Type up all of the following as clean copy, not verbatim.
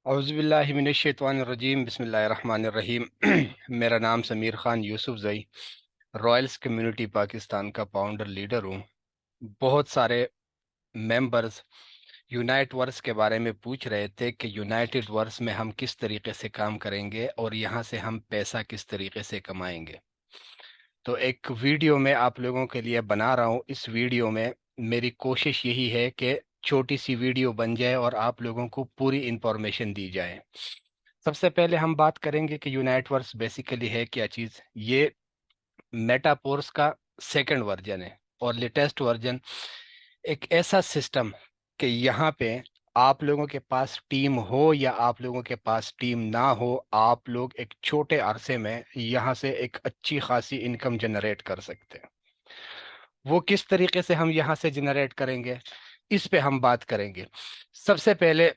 औज़ुबिल्लाहिमिनश्शैतानिर्रजीम बिस्मिल्लाहिर्रहमानिर्रहीम। मेरा नाम समीर ख़ान यूसुफ ज़ई, रॉयल्स कम्युनिटी पाकिस्तान का फाउंडर लीडर हूँ। बहुत सारे मेंबर्स यूनाइट वर्स के बारे में पूछ रहे थे कि यूनाइटेड वर्स में हम किस तरीके से काम करेंगे और यहाँ से हम पैसा किस तरीके से कमाएंगे। तो एक वीडियो मैं आप लोगों के लिए बना रहा हूँ। इस वीडियो में मेरी कोशिश यही है कि छोटी सी वीडियो बन जाए और आप लोगों को पूरी इंफॉर्मेशन दी जाए। सबसे पहले हम बात करेंगे कि यूनाइटवर्स बेसिकली है क्या चीज़। ये मेटापोर्स का सेकंड वर्जन है और लेटेस्ट वर्जन एक ऐसा सिस्टम कि यहाँ पे आप लोगों के पास टीम हो या आप लोगों के पास टीम ना हो, आप लोग एक छोटे अरसे में यहाँ से एक अच्छी खासी इनकम जनरेट कर सकते हैं। वो किस तरीके से हम यहाँ से जनरेट करेंगे, इस पे हम बात करेंगे। सबसे पहले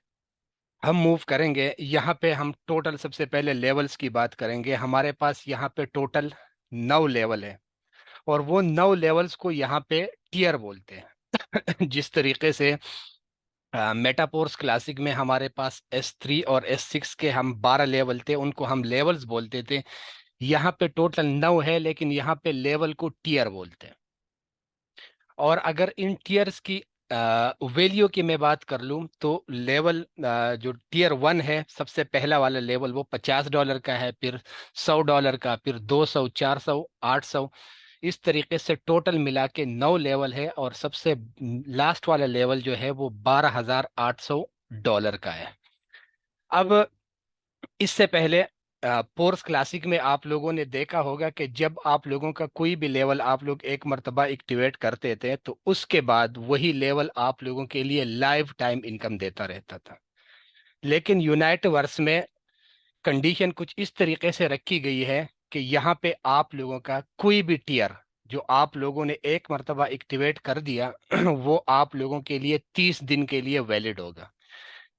हम मूव करेंगे यहाँ पे, हम टोटल सबसे पहले लेवल्स की बात करेंगे। हमारे पास यहाँ पे टोटल 9 लेवल है और वो 9 लेवल्स को यहाँ पे टीयर बोलते हैं। जिस तरीके से मेटापोर्स क्लासिक में हमारे पास S3 और S6 के हम 12 लेवल थे, उनको हम लेवल्स बोलते थे। यहाँ पे टोटल 9 है लेकिन यहाँ पे लेवल को टीयर बोलते हैं। और अगर इन टीयर्स की वैल्यू की मैं बात कर लूँ तो लेवल जो टीयर 1 है, सबसे पहला वाला लेवल, वो $50 का है, फिर $100 का, फिर 200, 400, 800। इस तरीके से टोटल मिला के 9 लेवल है और सबसे लास्ट वाला लेवल जो है वो $12,800 का है। अब इससे पहले पोर्स क्लासिक में आप लोगों ने देखा होगा कि जब आप लोगों का कोई भी लेवल आप लोग एक मर्तबा एक्टिवेट करते थे तो उसके बाद वही लेवल आप लोगों के लिए लाइफ टाइम इनकम देता रहता था। लेकिन यूनाइट वर्स में कंडीशन कुछ इस तरीके से रखी गई है कि यहाँ पे आप लोगों का कोई भी टीयर जो आप लोगों ने एक मर्तबा एक्टिवेट कर दिया वो आप लोगों के लिए 30 दिन के लिए वैलिड होगा।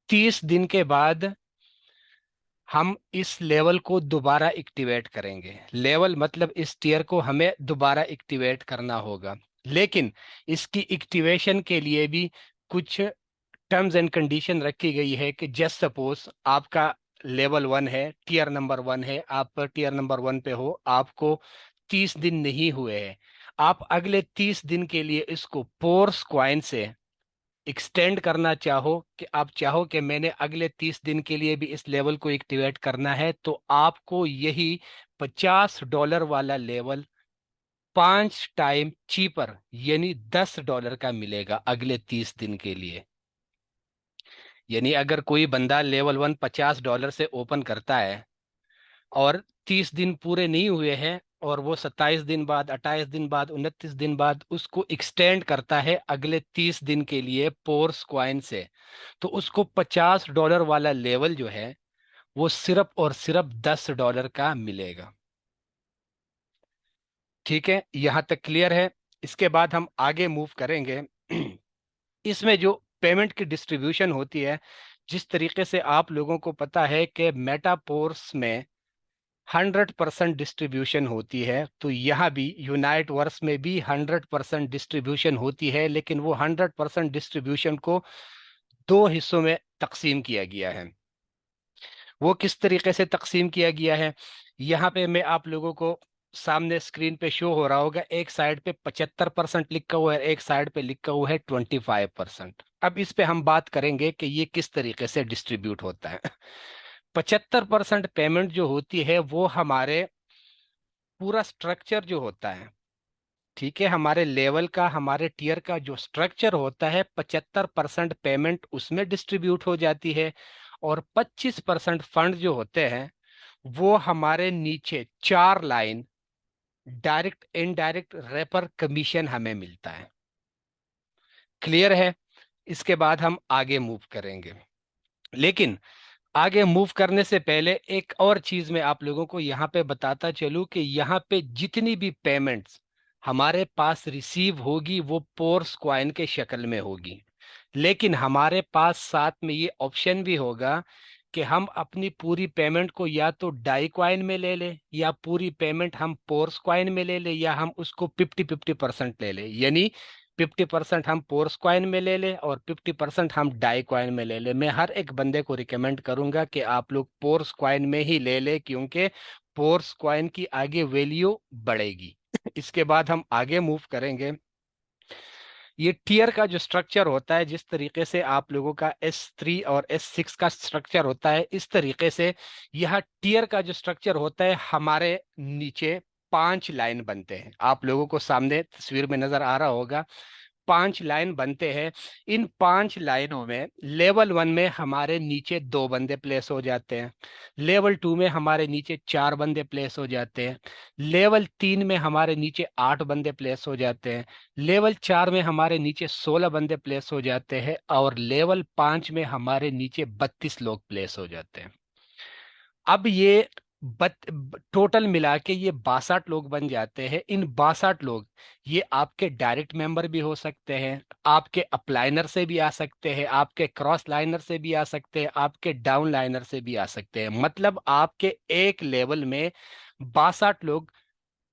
30 दिन के बाद हम इस लेवल को दोबारा एक्टिवेट करेंगे। लेवल मतलब इस टीयर को हमें दोबारा एक्टिवेट करना होगा, लेकिन इसकी एक्टिवेशन के लिए भी कुछ टर्म्स एंड कंडीशन रखी गई है कि जस्ट सपोज आपका लेवल 1 है, टीयर नंबर 1 है, आप टीयर नंबर 1 पे हो, आपको 30 दिन नहीं हुए हैं, आप अगले 30 दिन के लिए इसको पोर्स क्वाइन से एक्सटेंड करना चाहो, कि आप चाहो कि मैंने अगले 30 दिन के लिए भी इस लेवल को एक्टिवेट करना है, तो आपको यही $50 वाला लेवल 5 टाइम चीपर यानी $10 का मिलेगा अगले 30 दिन के लिए। यानी अगर कोई बंदा लेवल 1 $50 से ओपन करता है और 30 दिन पूरे नहीं हुए हैं और वो 27 दिन बाद, 28 दिन बाद, 29 दिन बाद उसको एक्सटेंड करता है अगले 30 दिन के लिए पोर्स क्वाइन से, तो उसको $50 वाला लेवल जो है वो सिर्फ और सिर्फ $10 का मिलेगा। ठीक है, यहां तक क्लियर है। इसके बाद हम आगे मूव करेंगे। इसमें जो पेमेंट की डिस्ट्रीब्यूशन होती है, जिस तरीके से आप लोगों को पता है कि मेटापोर्स में 100% डिस्ट्रीब्यूशन होती है, तो यहाँ भी यूनाइट वर्स में भी 100% डिस्ट्रीब्यूशन होती है, लेकिन वो 100% डिस्ट्रीब्यूशन को दो हिस्सों में तकसीम किया गया है। वो किस तरीके से तकसीम किया गया है, यहाँ पे मैं आप लोगों को सामने स्क्रीन पे शो हो रहा होगा। एक साइड पे 75% लिखा हुआ है, एक साइड पे लिखा हुआ है 25%। अब इस पे हम बात करेंगे कि ये किस तरीके से डिस्ट्रीब्यूट होता है। 75% पेमेंट जो होती है वो हमारे पूरा स्ट्रक्चर जो होता है, ठीक है, हमारे लेवल का, हमारे टीयर का जो स्ट्रक्चर होता है, 75% पेमेंट उसमें डिस्ट्रीब्यूट हो जाती है और 25% फंड जो होते हैं वो हमारे नीचे 4 लाइन डायरेक्ट इनडायरेक्ट रेपर कमीशन हमें मिलता है। क्लियर है? इसके बाद हम आगे मूव करेंगे, लेकिन आगे मूव करने से पहले एक और चीज मैं आप लोगों को यहाँ पे बताता चलूं कि यहाँ पे जितनी भी पेमेंट्स हमारे पास रिसीव होगी वो पोर्स क्वाइन के शक्ल में होगी, लेकिन हमारे पास साथ में ये ऑप्शन भी होगा कि हम अपनी पूरी पेमेंट को या तो डाई क्वाइन में ले लें या पूरी पेमेंट हम पोर्स क्वाइन में ले लें या हम उसको 50-50% ले लें। यानी 50% हम पोर्स कॉइन में ले लें और 50% हम डाई कॉइन में ले लें। मैं हर एक बंदे को रिकमेंड करूंगा कि आप लोग पोर्स कॉइन में ही ले लें, क्योंकि पोर्स कॉइन की आगे वैल्यू बढ़ेगी। इसके बाद हम आगे मूव करेंगे। ये टीयर का जो स्ट्रक्चर होता है, जिस तरीके से आप लोगों का S3 और S6 का स्ट्रक्चर होता है, इस तरीके से यह टीयर का जो स्ट्रक्चर होता है, हमारे नीचे 5 लाइन बनते हैं। आप लोगों को सामने तस्वीर में नजर आ रहा होगा, 5 लाइन बनते हैं। इन 5 लाइनों में लेवल 1 में हमारे नीचे 2 बंदे प्लेस हो जाते हैं, लेवल 2 में हमारे नीचे 4 बंदे प्लेस हो जाते हैं, लेवल 3 में हमारे नीचे 8 बंदे प्लेस हो जाते हैं, लेवल 4 में हमारे नीचे 16 बंदे प्लेस हो जाते हैं, और लेवल 5 में हमारे नीचे 32 लोग प्लेस हो जाते हैं। अब ये टोटल मिला के ये 62 लोग बन जाते हैं। इन 62 लोग ये आपके डायरेक्ट मेंबर भी हो सकते हैं, आपके अपलाइनर से भी आ सकते हैं, आपके क्रॉस लाइनर से भी आ सकते हैं, आपके डाउन लाइनर से भी आ सकते हैं। मतलब आपके एक लेवल में 62 लोग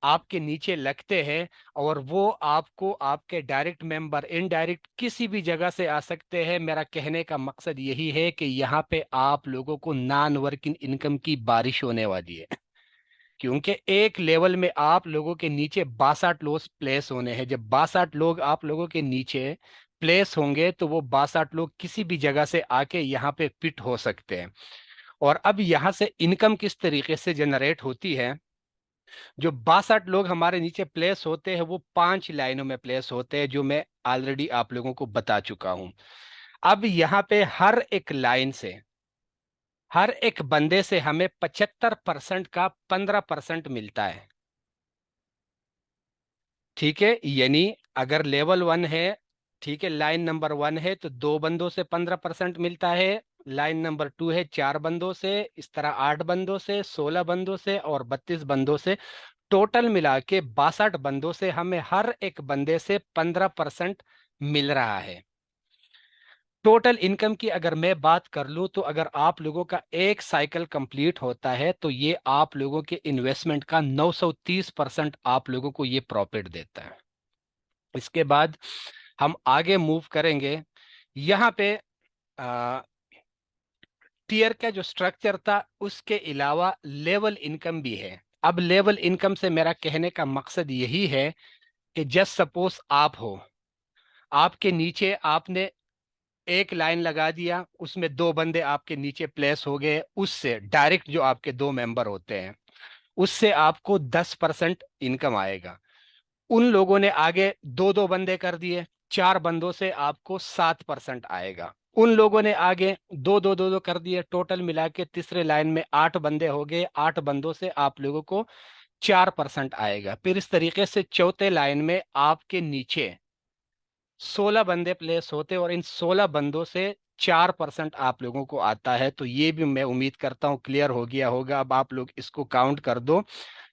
आपके नीचे लगते हैं, और वो आपको आपके डायरेक्ट मेंबर, इनडायरेक्ट किसी भी जगह से आ सकते हैं। मेरा कहने का मकसद यही है कि यहाँ पे आप लोगों को नॉन वर्किंग इनकम की बारिश होने वाली है, क्योंकि एक लेवल में आप लोगों के नीचे 62 लोग प्लेस होने हैं। जब 62 लोग आप लोगों के नीचे प्लेस होंगे, तो वो 62 लोग किसी भी जगह से आके यहाँ पे फिट हो सकते हैं। और अब यहाँ से इनकम किस तरीके से जनरेट होती है। जो 62 लोग हमारे नीचे प्लेस होते हैं, वो 5 लाइनों में प्लेस होते हैं, जो मैं ऑलरेडी आप लोगों को बता चुका हूं। अब यहाँ पे हर एक लाइन से, हर एक बंदे से हमें 75% का 15% मिलता है। ठीक है, यानी अगर लेवल 1 है, ठीक है, लाइन नंबर 1 है, तो 2 बंदों से 15% मिलता है। लाइन नंबर 2 है, 4 बंदों से, इस तरह 8 बंदों से, 16 बंदों से और 32 बंदों से। टोटल मिला के 62 बंदों से हमें हर एक बंदे से 15% मिल रहा है। टोटल इनकम की अगर मैं बात कर लूं, तो अगर आप लोगों का एक साइकिल कंप्लीट होता है, तो ये आप लोगों के इन्वेस्टमेंट का 930% आप लोगों को ये प्रॉफिट देता है। इसके बाद हम आगे मूव करेंगे। यहाँ पे टीयर का जो स्ट्रक्चर था, उसके अलावा लेवल इनकम भी है। अब लेवल इनकम से मेरा कहने का मकसद यही है कि जस्ट सपोज आप हो, आपके नीचे आपने एक लाइन लगा दिया, उसमें 2 बंदे आपके नीचे प्लेस हो गए, उससे डायरेक्ट जो आपके 2 मेंबर होते हैं, उससे आपको 10% इनकम आएगा। उन लोगों ने आगे 2 2 बंदे कर दिए, 4 बंदों से आपको 7% आएगा। उन लोगों ने आगे 2 2 2 2 कर दिए, टोटल मिला के तीसरे लाइन में 8 बंदे हो गए, 8 बंदों से आप लोगों को 4% आएगा। फिर इस तरीके से चौथे लाइन में आपके नीचे 16 बंदे प्लेस होते, और इन 16 बंदों से 4% आप लोगों को आता है। तो ये भी मैं उम्मीद करता हूँ क्लियर हो गया होगा। अब आप लोग इसको काउंट कर दो,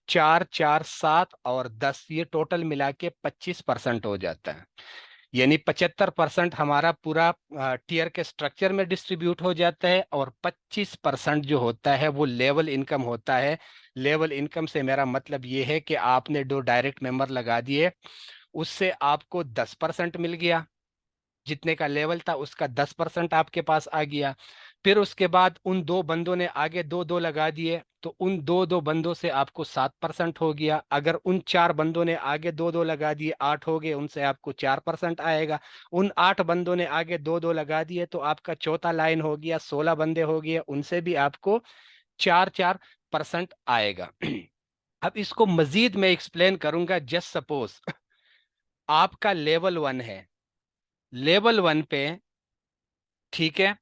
4 4 7 और 10, ये टोटल मिला के 25% हो जाता है। यानी 75% हमारा पूरा टीयर के स्ट्रक्चर में डिस्ट्रीब्यूट हो जाता है, और 25% जो होता है वो लेवल इनकम होता है। लेवल इनकम से मेरा मतलब ये है कि आपने 2 डायरेक्ट मेंबर लगा दिए, उससे आपको 10% मिल गया, जितने का लेवल था उसका 10% आपके पास आ गया। फिर उसके बाद उन 2 बंदों ने आगे 2 2 लगा दिए, तो उन 2 2 बंदों से आपको 7% हो गया। अगर उन 4 बंदों ने आगे 2 2 लगा दिए, 8 हो गए, उनसे आपको 4% आएगा। उन 8 बंदों ने आगे 2 2 लगा दिए, तो आपका चौथा लाइन हो गया, 16 बंदे हो गए, उनसे भी आपको 4% आएगा। अब इसको मजीद मैं एक्सप्लेन करूंगा। जस्ट सपोज आपका लेवल 1 है, लेवल 1 पे, ठीक है,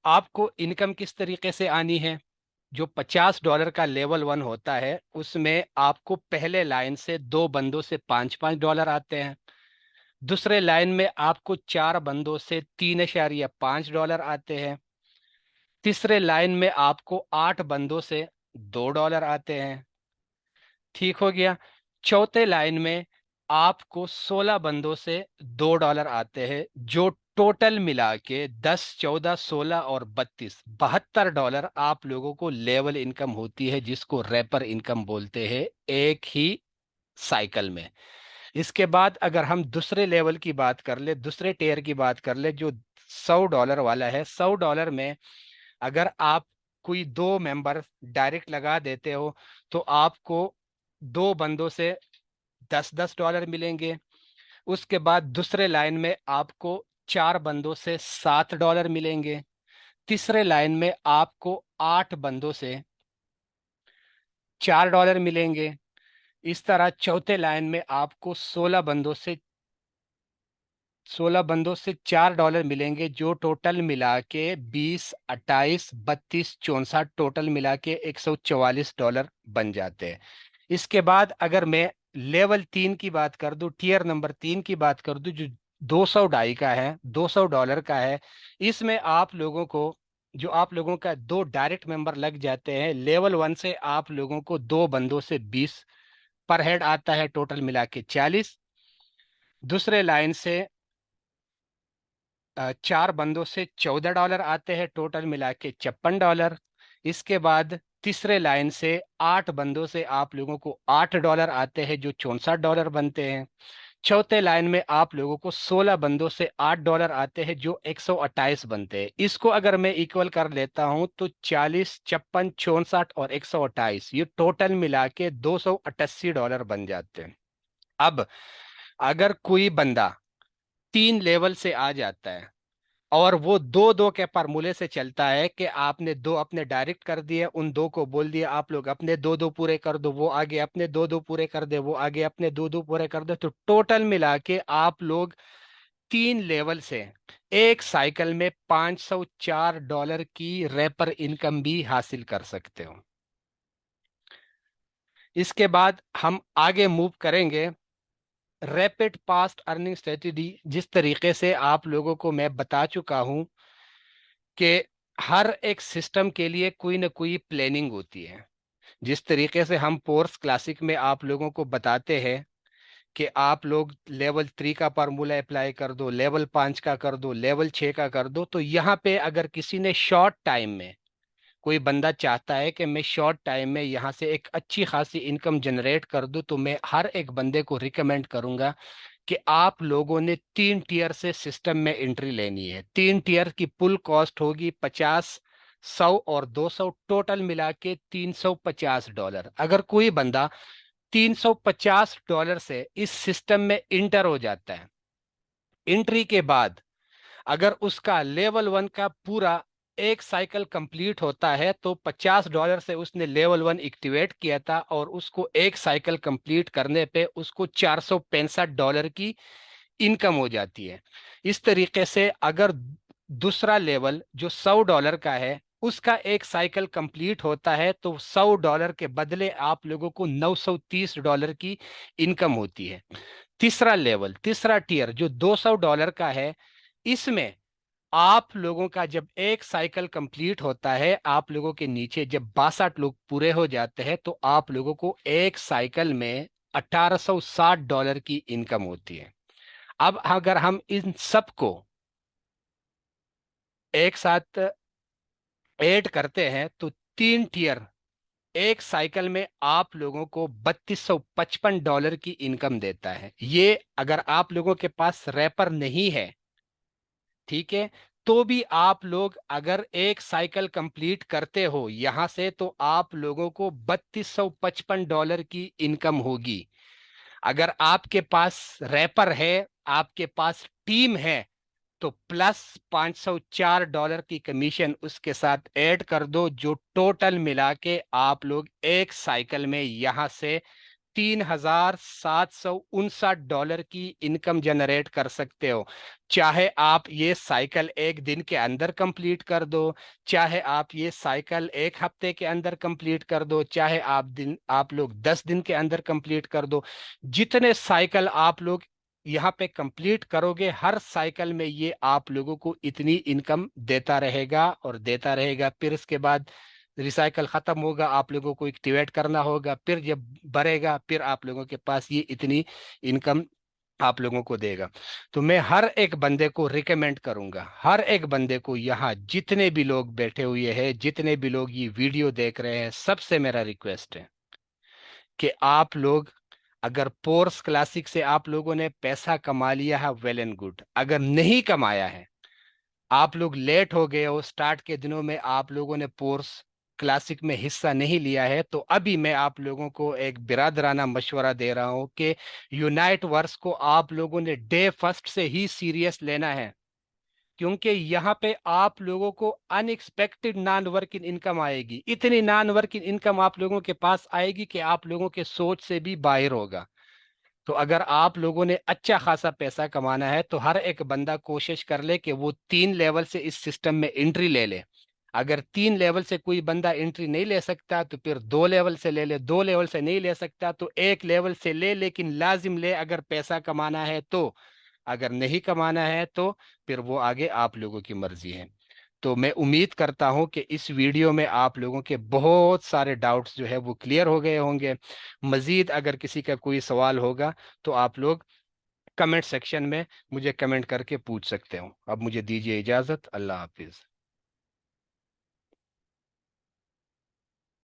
आपको इनकम किस तरीके से आनी है। जो $50 का लेवल 1 होता है, उसमें आपको पहले लाइन से 2 बंदों से 5 5 डॉलर आते हैं, दूसरे लाइन में आपको 4 बंदों से 3.5 डॉलर आते हैं, तीसरे लाइन में आपको 8 बंदों से 2 डॉलर आते हैं। ठीक हो गया। चौथे लाइन में आपको 16 बंदों से 2 डॉलर आते हैं, जो टोटल मिला के 10 14 16 और 32 72 डॉलर आप लोगों को लेवल इनकम होती है, जिसको रैपर इनकम बोलते हैं, एक ही साइकिल में। इसके बाद अगर हम दूसरे लेवल की बात कर ले, दूसरे टेयर की बात कर ले, जो $100 वाला है, $100 में अगर आप कोई दो मेंबर डायरेक्ट लगा देते हो तो आपको दो बंदों से $10-10 मिलेंगे। उसके बाद दूसरे लाइन में आपको चार बंदों से $7 मिलेंगे। तीसरे लाइन में आपको आठ बंदों से $4 मिलेंगे। इस तरह चौथे लाइन में आपको 16 बंदों से $4 मिलेंगे, जो टोटल मिला के 20, 28, 32, 64 टोटल मिला के $144 बन जाते हैं। इसके बाद अगर मैं लेवल 3 की बात कर दूं, टीयर नंबर 3 की बात कर दूं, जो 200 डाई का है, $200 का है, इसमें आप लोगों को, जो आप लोगों का दो डायरेक्ट मेंबर लग जाते हैं, लेवल 1 से आप लोगों को दो बंदों से 20 पर हेड आता है, टोटल मिला के 40। दूसरे लाइन से चार बंदों से $14 आते हैं, टोटल मिला के $56। इसके बाद तीसरे लाइन से आठ बंदों से आप लोगों को $8 आते हैं, जो $64 बनते हैं। चौथे लाइन में आप लोगों को 16 बंदों से $8 आते हैं, जो 128 बनते हैं। इसको अगर मैं इक्वल कर लेता हूं तो 40, 56, 64 और 128, ये टोटल मिला के $288 बन जाते हैं। अब अगर कोई बंदा 3 लेवल से आ जाता है और वो दो दो के फार्मूले से चलता है कि आपने दो अपने डायरेक्ट कर दिए, उन दो को बोल दिया आप लोग अपने दो दो पूरे कर दो, वो आगे अपने दो दो पूरे कर दे, वो आगे अपने दो दो पूरे कर दे, तो टोटल मिला के आप लोग 3 लेवल से एक साइकिल में $504 की रैपर इनकम भी हासिल कर सकते हो। इसके बाद हम आगे मूव करेंगे। रैपिड फास्ट अर्निंग स्ट्रेटेजी, जिस तरीके से आप लोगों को मैं बता चुका हूं कि हर एक सिस्टम के लिए कोई ना कोई प्लानिंग होती है। जिस तरीके से हम फोर्स क्लासिक में आप लोगों को बताते हैं कि आप लोग लेवल 3 का फार्मूला अप्लाई कर दो, लेवल 5 का कर दो, लेवल 6 का कर दो, तो यहाँ पे अगर किसी ने शॉर्ट टाइम में, कोई बंदा चाहता है कि मैं शॉर्ट टाइम में यहाँ से एक अच्छी खासी इनकम जनरेट कर दूं, तो मैं हर एक बंदे को रिकमेंड करूंगा कि आप लोगों ने 3 टीयर से सिस्टम में एंट्री लेनी है। 3 टीयर की पुल कॉस्ट होगी 50, 100 और 200, टोटल मिला के $350। अगर कोई बंदा $350 से इस सिस्टम में इंटर हो जाता है, एंट्री के बाद अगर उसका लेवल 1 का पूरा एक साइकिल कंप्लीट होता है, तो $50 से उसने लेवल 1 एक्टिवेट किया था और उसको एक साइकिल कंप्लीट करने पे उसको $465 की इनकम हो जाती है। इस तरीके से अगर दूसरा लेवल जो $100 का है, उसका एक साइकिल कंप्लीट होता है, तो $100 के बदले आप लोगों को $930 की इनकम होती है। तीसरा लेवल, तीसरा टीयर जो $200 का है, इसमें आप लोगों का जब एक साइकिल कंप्लीट होता है, आप लोगों के नीचे जब 62 लोग पूरे हो जाते हैं, तो आप लोगों को एक साइकिल में $1860 की इनकम होती है। अब अगर हम इन सबको एक साथ ऐड करते हैं तो 3 टीयर एक साइकिल में आप लोगों को $3255 की इनकम देता है। ये अगर आप लोगों के पास रैपर नहीं है, ठीक है, तो भी आप लोग अगर एक साइकिल कंप्लीट करते हो यहां से, तो आप लोगों को $3255 की इनकम होगी। अगर आपके पास रैपर है, आपके पास टीम है, तो प्लस $504 की कमीशन उसके साथ ऐड कर दो, जो टोटल मिला के आप लोग एक साइकिल में यहां से $3759 की इनकम जनरेट कर सकते हो। चाहे आप ये साइकिल एक दिन के अंदर कंप्लीट कर दो, चाहे आप ये साइकिल एक हफ्ते के अंदर कंप्लीट कर दो, चाहे आप लोग 10 दिन के अंदर कंप्लीट कर दो। जितने साइकिल आप लोग यहाँ पे कंप्लीट करोगे, हर साइकिल में ये आप लोगों को इतनी इनकम देता रहेगा और देता रहेगा। फिर इसके बाद रिसाइकल खत्म होगा, आप लोगों को एक्टिवेट करना होगा, फिर जब बढ़ेगा फिर आप लोगों के पास ये इतनी इनकम आप लोगों को देगा। तो मैं हर एक बंदे को रिकमेंड करूंगा, हर एक बंदे को, यहाँ जितने भी लोग बैठे हुए हैं, जितने भी लोग ये वीडियो देख रहे हैं, सबसे मेरा रिक्वेस्ट है कि आप लोग अगर पोर्स क्लासिक से आप लोगों ने पैसा कमा लिया है, वेल एंड गुड। अगर नहीं कमाया है, आप लोग लेट हो गए हो, स्टार्ट के दिनों में आप लोगों ने पोर्स क्लासिक में हिस्सा नहीं लिया है, तो अभी मैं आप लोगों को एक बिरादराना मशवरा दे रहा हूं कि यूनाइट वर्स को आप लोगों ने डे फर्स्ट से ही सीरियस लेना है। क्योंकि यहाँ पे आप लोगों को अनएक्सपेक्टेड नॉन वर्किंग इनकम आएगी, इतनी नॉन वर्किंग इनकम आप लोगों के पास आएगी कि आप लोगों के सोच से भी बाहर होगा। तो अगर आप लोगों ने अच्छा खासा पैसा कमाना है, तो हर एक बंदा कोशिश कर ले कि वो 3 लेवल से इस सिस्टम में एंट्री ले ले। अगर 3 लेवल से कोई बंदा एंट्री नहीं ले सकता तो फिर 2 लेवल से ले ले, 2 लेवल से नहीं ले सकता तो 1 लेवल से ले, लेकिन लाजिम ले अगर पैसा कमाना है तो। अगर नहीं कमाना है तो फिर वो आगे आप लोगों की मर्जी है। तो मैं उम्मीद करता हूं कि इस वीडियो में आप लोगों के बहुत सारे डाउट्स जो है वो क्लियर हो गए होंगे। मजीद अगर किसी का कोई सवाल होगा तो आप लोग कमेंट सेक्शन में मुझे कमेंट करके पूछ सकते हो। अब मुझे दीजिए इजाज़त। अल्लाह हाफिज़।